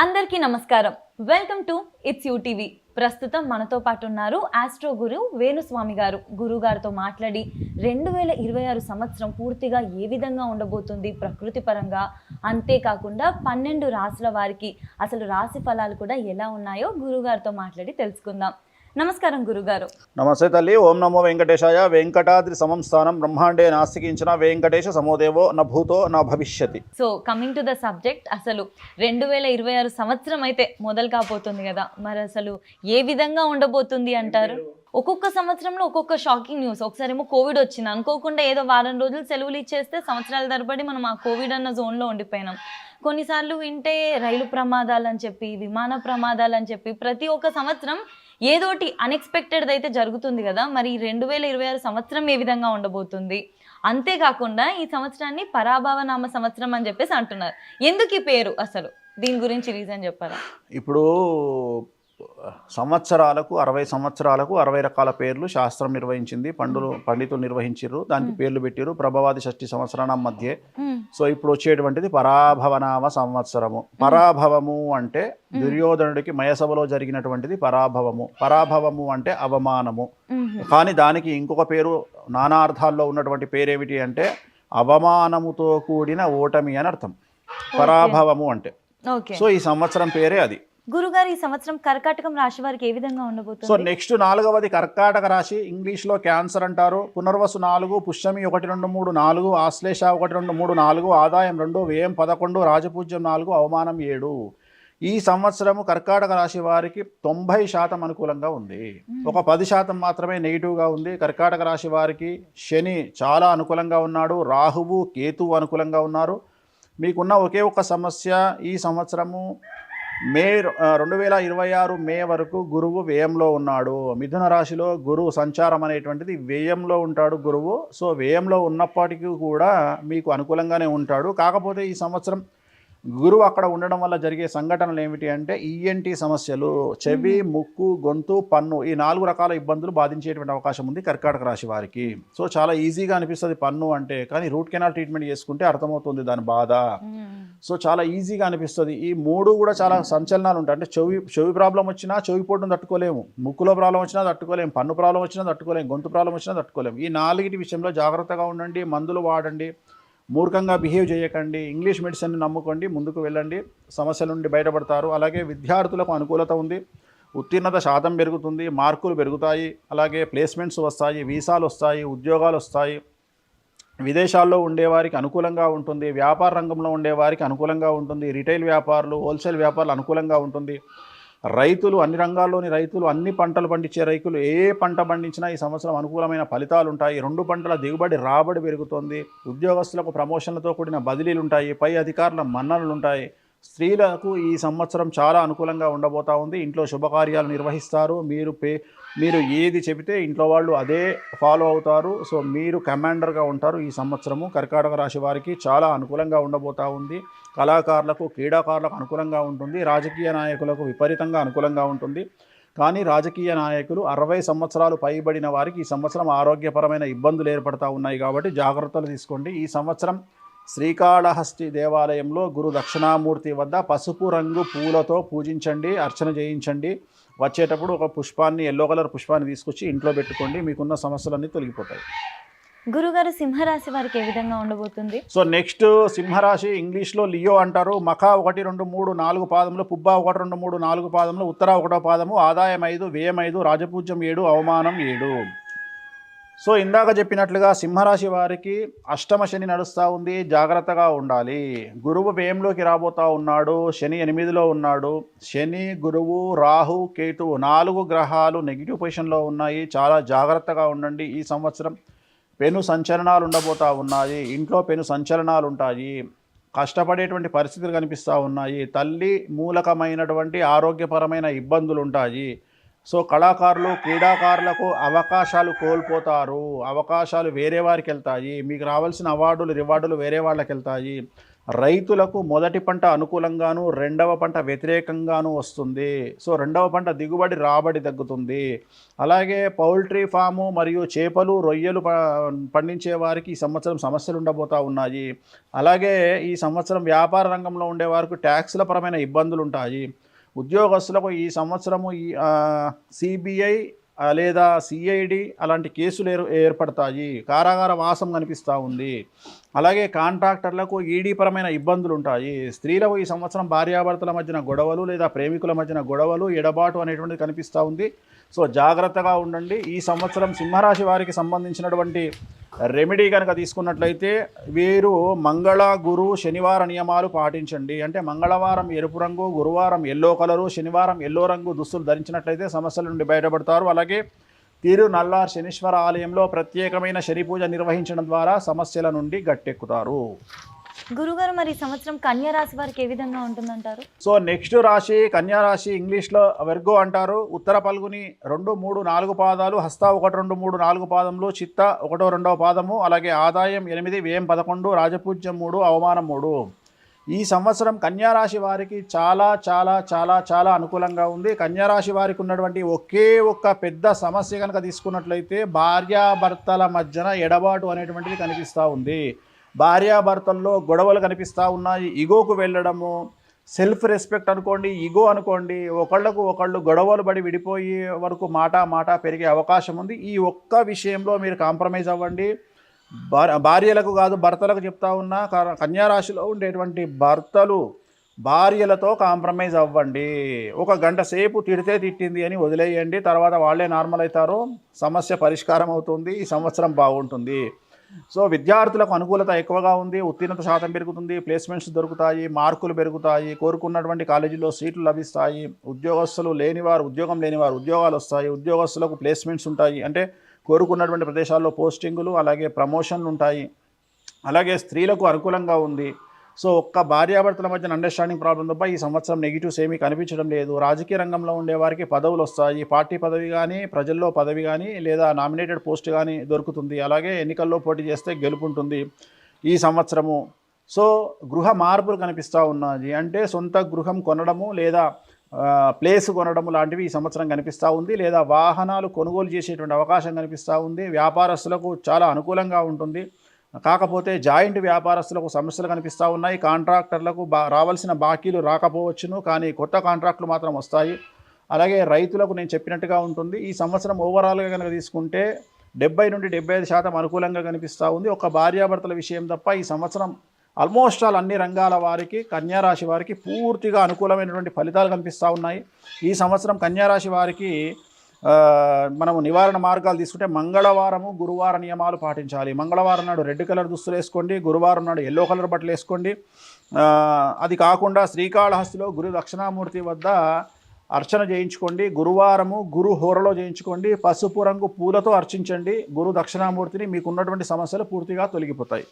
అందరికీ నమస్కారం. Welcome to it's UTV. ప్రస్తుతం మనతో పాటు ఉన్నారు ఆస్ట్రో గురు వేణుస్వామి గారు. గురుగారితో మాట్లాడి 2026 సంవత్సరం పూర్తిగా ఏ విధంగా ఉండబోతుంది ప్రకృతి పరంగా, అంతేకాకుండా 12 రాశుల వారికి అసలు రాశి ఫలాలు కూడా ఎలా ఉన్నాయో గురుగారితో మాట్లాడి తెలుసుకుందాం. నమస్కారం గురుగారు. నమస్తే తల్లి. ఓం నమో వెంకటేశాయ. వెంకటాద్రి సమం స్థానం బ్రహ్మాండే నాస్తికించిన వెంకటేశ సమోదేవో న భూతో నా భవిష్యతి. So coming to the subject, అసలు 2026 సంవత్సరం అయితే మొదలు కాబోతుంది కదా, మరి అసలు ఏ విధంగా ఉండబోతుంది అంటారు? ఒక్కొక్క సంవత్సరంలో ఒక్కొక్క షాకింగ్ న్యూస్. ఒకసారేమో కోవిడ్ వచ్చింది, అనుకోకుండా ఏదో వారం రోజులు సెలవులు ఇచ్చేస్తే సంవత్సరాల తరబడి మనం ఆ కోవిడ్ అన్న జోన్లో ఉండిపోయినాం. కొన్నిసార్లు వింటే రైలు ప్రమాదాలు అని చెప్పి, విమాన ప్రమాదాలు అని చెప్పి, ప్రతి ఒక్క సంవత్సరం ఏదోటి అన్ఎక్స్పెక్టెడ్ అయితే జరుగుతుంది కదా. మరి 2026 సంవత్సరం ఏ విధంగా ఉండబోతుంది? అంతేకాకుండా ఈ సంవత్సరాన్ని పరాభవనామ సంవత్సరం అని చెప్పేసి అంటున్నారు. ఎందుకు ఈ పేరు? అసలు దీని గురించి రీజన్ చెప్పారా? ఇప్పుడు సంవత్సరాలకు 60 సంవత్సరాలకు 60 రకాల పేర్లు శాస్త్రం నిర్వహించింది, పండితులు నిర్వహించారు, దానికి పేర్లు పెట్టారు. ప్రభవాది షష్ఠి సంవత్సరాల మధ్య. సో ఇప్పుడు వచ్చేటువంటిది పరాభవనామ సంవత్సరము. పరాభవము అంటే దుర్యోధనుడికి మయసభలో జరిగినటువంటిది పరాభవము. పరాభవము అంటే అవమానము. కానీ దానికి ఇంకొక పేరు, నానార్థాల్లో ఉన్నటువంటి పేరేమిటి అంటే అవమానముతో కూడిన ఓటమి అని అర్థం పరాభవము అంటే. సో ఈ సంవత్సరం పేరే అది. గురుగారు, ఈ సంవత్సరం కర్కాటకం రాశి వారికి ఏ విధంగా ఉండబోతుంది? సో నెక్స్ట్ 4వది కర్కాటక రాశి. ఇంగ్లీష్లో క్యాన్సర్ అంటారు. పునర్వసు 4, పుష్యమి 1, 2, 3, 4, ఆశ్లేష 1, 2, 3, 4, ఆదాయం 2, వ్యయం 11, రాజపూజ్యం 4, అవమానం 7. ఈ సంవత్సరము కర్కాటక రాశి వారికి 90% అనుకూలంగా ఉంది. ఒక 10% మాత్రమే నెగిటివ్గా ఉంది. కర్కాటక రాశి వారికి శని చాలా అనుకూలంగా ఉన్నాడు, రాహువు కేతువు అనుకూలంగా ఉన్నారు. మీకున్న ఒకే ఒక సమస్య, ఈ సంవత్సరము మే 2026 మే వరకు గురువు వ్యయంలో ఉన్నాడు. మిథున రాశిలో గురువు సంచారం అనేటువంటిది వ్యయంలో ఉంటాడు గురువు. సో వ్యయంలో ఉన్నప్పటికీ కూడా మీకు అనుకూలంగానే ఉంటాడు. కాకపోతే ఈ సంవత్సరం గురువు అక్కడ ఉండడం వల్ల జరిగే సంఘటనలు ఏమిటి అంటే ఈఎన్టీ సమస్యలు, చెవి, ముక్కు, గొంతు, పన్ను, ఈ 4 రకాల ఇబ్బందులు బాధించేటువంటి అవకాశం ఉంది కర్కాటక రాశి వారికి. సో చాలా ఈజీగా అనిపిస్తుంది పన్ను అంటే, కానీ రూట్ కెనాల్ ట్రీట్మెంట్ చేసుకుంటే అర్థమవుతుంది దాని బాధ. సో చాలా ఈజీగా అనిపిస్తుంది. ఈ 3 కూడా చాలా సంచలనాలు ఉంటాయి. అంటే చెవి ప్రాబ్లం వచ్చినా చెవిపోటును తట్టుకోలేము, ముక్కులో ప్రాబ్లం వచ్చినా తట్టుకోలేము, పన్ను ప్రాబ్లం వచ్చినా తట్టుకోలేము, గొంతు ప్రాబ్లం వచ్చినా తట్టుకోలేము. ఈ 4 విషయంలో జాగ్రత్తగా ఉండండి. మందులు వాడండి, మూర్ఖంగా బిహేవ్ చేయకండి, ఇంగ్లీష్ మెడిసిన్ని నమ్ముకోండి, ముందుకు వెళ్ళండి, సమస్యల నుండి బయటపడతారు. అలాగే విద్యార్థులకు అనుకూలత ఉంది, ఉత్తీర్ణత శాతం పెరుగుతుంది, మార్కులు పెరుగుతాయి, అలాగే ప్లేస్మెంట్స్ వస్తాయి, వీసాలు వస్తాయి, ఉద్యోగాలు వస్తాయి. విదేశాల్లో ఉండేవారికి అనుకూలంగా ఉంటుంది, వ్యాపార రంగంలో ఉండేవారికి అనుకూలంగా ఉంటుంది, రిటైల్ వ్యాపారులు, హోల్సేల్ వ్యాపారులు అనుకూలంగా ఉంటుంది. రైతులు, అన్ని రంగాల్లోని రైతులు, అన్ని పంటలు పండించే రైతులు ఏ పంట పండించినా ఈ సంవత్సరం అనుకూలమైన ఫలితాలు ఉంటాయి. 2 పంటల దిగుబడి, రాబడి పెరుగుతుంది. ఉద్యోగస్తులకు ప్రమోషన్లతో కూడిన బదిలీలు ఉంటాయి, పై అధికారుల మన్ననలు ఉంటాయి. స్త్రీలకు ఈ సంవత్సరం చాలా అనుకూలంగా ఉండబోతా ఉంది. ఇంట్లో శుభకార్యాలు నిర్వహిస్తారు. మీరు ఏది చెబితే ఇంట్లో వాళ్ళు అదే ఫాలో అవుతారు. సో మీరు కమాండర్గా ఉంటారు. ఈ సంవత్సరము కర్కాటక రాశి వారికి చాలా అనుకూలంగా ఉండబోతా ఉంది. కళాకారులకు, క్రీడాకారులకు అనుకూలంగా ఉంటుంది. రాజకీయ నాయకులకు విపరీతంగా అనుకూలంగా ఉంటుంది. కానీ రాజకీయ నాయకులు 60 సంవత్సరాలు పైబడిన వారికి ఈ సంవత్సరం ఆరోగ్యపరమైన ఇబ్బందులు ఏర్పడతా ఉన్నాయి కాబట్టి జాగ్రత్తలు తీసుకోండి. ఈ సంవత్సరం శ్రీకాళహస్తి దేవాలయంలో గురు దక్షిణామూర్తి వద్ద పసుపు రంగు పూలతో పూజించండి, అర్చన చేయించండి. వచ్చేటప్పుడు ఒక పుష్పాన్ని, ఎల్లో కలర్ పుష్పాన్ని తీసుకొచ్చి ఇంట్లో పెట్టుకోండి, మీకున్న సమస్యలన్నీ తొలగిపోతాయి. గురుగారు, సింహరాశి వారికి ఏ విధంగా ఉండబోతుంది? సో నెక్స్ట్ సింహరాశి, ఇంగ్లీష్లో లియో అంటారు. మఖా 1, 2, 3, 4 పాదములు, పుబ్బా 1, 2, 3, 4 పాదములు, ఉత్తర 1వ పాదము, ఆదాయం 5, వ్యయం 5, రాజపూజ్యం 7, అవమానం 7. సో ఇందాక చెప్పినట్లుగా సింహరాశి వారికి అష్టమ శని నడుస్తూ ఉంది, జాగ్రత్తగా ఉండాలి. గురువు వ్యయంలోకి రాబోతూ ఉన్నాడు, శని 8లో ఉన్నాడు. శని, గురువు, రాహు, కేతు 4 గ్రహాలు నెగిటివ్ పొజిషన్లో ఉన్నాయి. చాలా జాగ్రత్తగా ఉండండి. ఈ సంవత్సరం పెను సంచలనాలు ఉండబోతూ ఉన్నాయి. ఇంట్లో పెను సంచలనాలు ఉంటాయి. కష్టపడేటువంటి పరిస్థితులు కనిపిస్తూ ఉన్నాయి. తల్లి మూలకమైనటువంటి ఆరోగ్యపరమైన ఇబ్బందులు ఉంటాయి. సో కళాకారులు, క్రీడాకారులకు అవకాశాలు కోల్పోతారు. అవకాశాలు వేరే వారికి వెళ్తాయి. మీకు రావాల్సిన అవార్డులు, రివార్డులు వేరే వాళ్ళకి వెళ్తాయి. రైతులకు మొదటి పంట అనుకూలంగాను రెండవ పంట వ్యతిరేకంగాను వస్తుంది. సో రెండవ పంట దిగుబడి రాబడి తగ్గుతుంది. అలాగే పౌల్ట్రీ ఫాము మరియు చేపలు రొయ్యలు పండించే వారికి ఈ సంవత్సరం సమస్యలు ఉండబోతూ ఉన్నాయి. అలాగే ఈ సంవత్సరం వ్యాపార రంగంలో ఉండే వారికి ట్యాక్స్ల పరమైన ఇబ్బందులు ఉంటాయి. ఉద్యోగస్తులకు ఈ సంవత్సరము ఈ సిబిఐ లేదా సిఐడి అలాంటి కేసులు ఏర్పడతాయి. కారాగార వాసం కనిపిస్తూ ఉంది. అలాగే కాంట్రాక్టర్లకు ఈడీ పరమైన ఇబ్బందులు ఉంటాయి. స్త్రీలకు ఈ సంవత్సరం భార్యాభర్తల మధ్యన గొడవలు లేదా ప్రేమికుల మధ్యన గొడవలు ఎడబాటు అనేటువంటిది కనిపిస్తూ ఉంది. సో జాగ్రత్తగా ఉండండి. ఈ సంవత్సరం సింహరాశి వారికి సంబంధించినటువంటి రెమెడీ కనుక తీసుకున్నట్లయితే వీరు మంగళ గురు శనివార నియమాలు పాటించండి. అంటే మంగళవారం ఎరుపు రంగు, గురువారం ఎల్లో కలరు, శనివారం ఎల్లో రంగు దుస్తులు ధరించినట్లయితే సమస్యల నుండి బయటపడతారు. అలాగే తిరు నల్లార్ శనీశ్వర ఆలయంలో ప్రత్యేకమైన శని పూజ నిర్వహించడం ద్వారా సమస్యల నుండి గట్టెక్కుతారు. గురుగారు, మరి ఈ సంవత్సరం కన్యా రాశి వారికి ఏ విధంగా ఉంటుందంటారు? సో నెక్స్ట్ రాశి కన్యా రాశి, ఇంగ్లీష్లో వెర్గో అంటారు. ఉత్తర పల్గుని 2, 3, 4 పాదాలు, హస్త 1, 2, 3, 4 పాదములు, చిత్త 1, 2 పాదము, అలాగే ఆదాయం 8, వ్యయం 11, రాజపూజ్యం 3, అవమానం 3. ఈ సంవత్సరం కన్యా రాశి వారికి చాలా చాలా చాలా చాలా అనుకూలంగా ఉంది. కన్యా రాశి వారికి ఉన్నటువంటి ఒకే ఒక్క పెద్ద సమస్య కనుక తీసుకున్నట్లయితే భార్యాభర్తల మధ్యన ఎడబాటు అనేటువంటిది కనిపిస్తూ ఉంది. భార్యాభర్తల్లో గొడవలు కనిపిస్తూ ఉన్నాయి. ఈగోకు వెళ్ళడము, సెల్ఫ్ రెస్పెక్ట్ అనుకోండి, ఈగో అనుకోండి, ఒకళ్ళకు ఒకళ్ళు గొడవలు పడి విడిపోయే వరకు మాట పెరిగే అవకాశం ఉంది. ఈ ఒక్క విషయంలో మీరు కాంప్రమైజ్ అవ్వండి. భార్యలకు కాదు భర్తలకు చెప్తా ఉన్నా, కన్యా రాశిలో ఉండేటువంటి భర్తలు భార్యలతో కాంప్రమైజ్ అవ్వండి. 1 గంట సేపు తిడితే తిట్టింది అని వదిలేయండి. తర్వాత వాళ్ళే నార్మల్ అవుతారు. సమస్య పరిష్కారం అవుతుంది. ఈ సంవత్సరం బాగుంటుంది. సో విద్యార్థులకు అనుకూలత ఎక్కువగా ఉంది. ఉత్తీర్ణత శాతం పెరుగుతుంది. ప్లేస్మెంట్స్ దొరుకుతాయి. మార్కులు పెరుగుతాయి. కోరుకున్నటువంటి కాలేజీలో సీట్లు లభిస్తాయి. ఉద్యోగస్తులు లేనివారు ఉద్యోగం లేనివారు ఉద్యోగాలు వస్తాయి. ఉద్యోగస్తులకు ప్లేస్మెంట్స్ ఉంటాయి. అంటే కోరుకున్నటువంటి ప్రదేశాల్లో పోస్టింగులు, అలాగే ప్రమోషన్లు ఉంటాయి. అలాగే స్త్రీలకు అనుకూలంగా ఉంది. సో ఒక్క భార్యాభర్తల మధ్యన అండర్స్టాండింగ్ ప్రాబ్లం తప్ప ఈ సంవత్సరం నెగిటివ్స్ ఏమీ కనిపించడం లేదు. రాజకీయ రంగంలో ఉండే వారికి పదవులు వస్తాయి. పార్టీ పదవి కానీ, ప్రజల్లో పదవి కానీ, లేదా నామినేటెడ్ పోస్ట్ కానీ దొరుకుతుంది. అలాగే ఎన్నికల్లో పోటీ చేస్తే గెలుపుంటుంది ఈ సంవత్సరము. సో గృహ మార్పులు కనిపిస్తూ ఉన్నాయి. అంటే సొంత గృహం కొనడము లేదా ప్లేస్ కొనడము లాంటివి ఈ సంవత్సరం కనిపిస్తూ ఉంది. లేదా వాహనాలు కొనుగోలు చేసేటువంటి అవకాశం కనిపిస్తూ ఉంది. వ్యాపారస్తులకు చాలా అనుకూలంగా ఉంటుంది. కాకపోతే జాయింట్ వ్యాపారస్తులకు సమస్యలు కనిపిస్తూ ఉన్నాయి. కాంట్రాక్టర్లకు రావాల్సిన బాకీలు రాకపోవచ్చును, కానీ కొత్త కాంట్రాక్టులు మాత్రం వస్తాయి. అలాగే రైతులకు నేను చెప్పినట్టుగా ఉంటుంది. ఈ సంవత్సరం ఓవరాల్గా కనుక తీసుకుంటే 70 నుండి 75% అనుకూలంగా కనిపిస్తూ ఉంది. ఒక భార్యాభర్తల విషయం తప్ప ఈ సంవత్సరం ఆల్మోస్ట్ ఆల్ అన్ని రంగాల వారికి, కన్యా రాశి వారికి పూర్తిగా అనుకూలమైనటువంటి ఫలితాలు కనిపిస్తూ ఉన్నాయి. ఈ సంవత్సరం కన్యా రాశి వారికి మనము నివారణ మార్గాలు తీసుకుంటే మంగళవారము గురువార నియమాలు పాటించాలి. మంగళవారం నాడు రెడ్ కలర్ దుస్తులు వేసుకోండి. గురువారం నాడు ఎల్లో కలర్ బట్టలు వేసుకోండి. అది కాకుండా శ్రీకాళహస్తిలో గురు దక్షిణామూర్తి వద్ద అర్చన చేయించుకోండి. గురువారము గురు హోరలో చేయించుకోండి. పసుపు రంగు పూలతో అర్చించండి గురు దక్షిణామూర్తిని. మీకు ఉన్నటువంటి సమస్యలు పూర్తిగా తొలగిపోతాయి.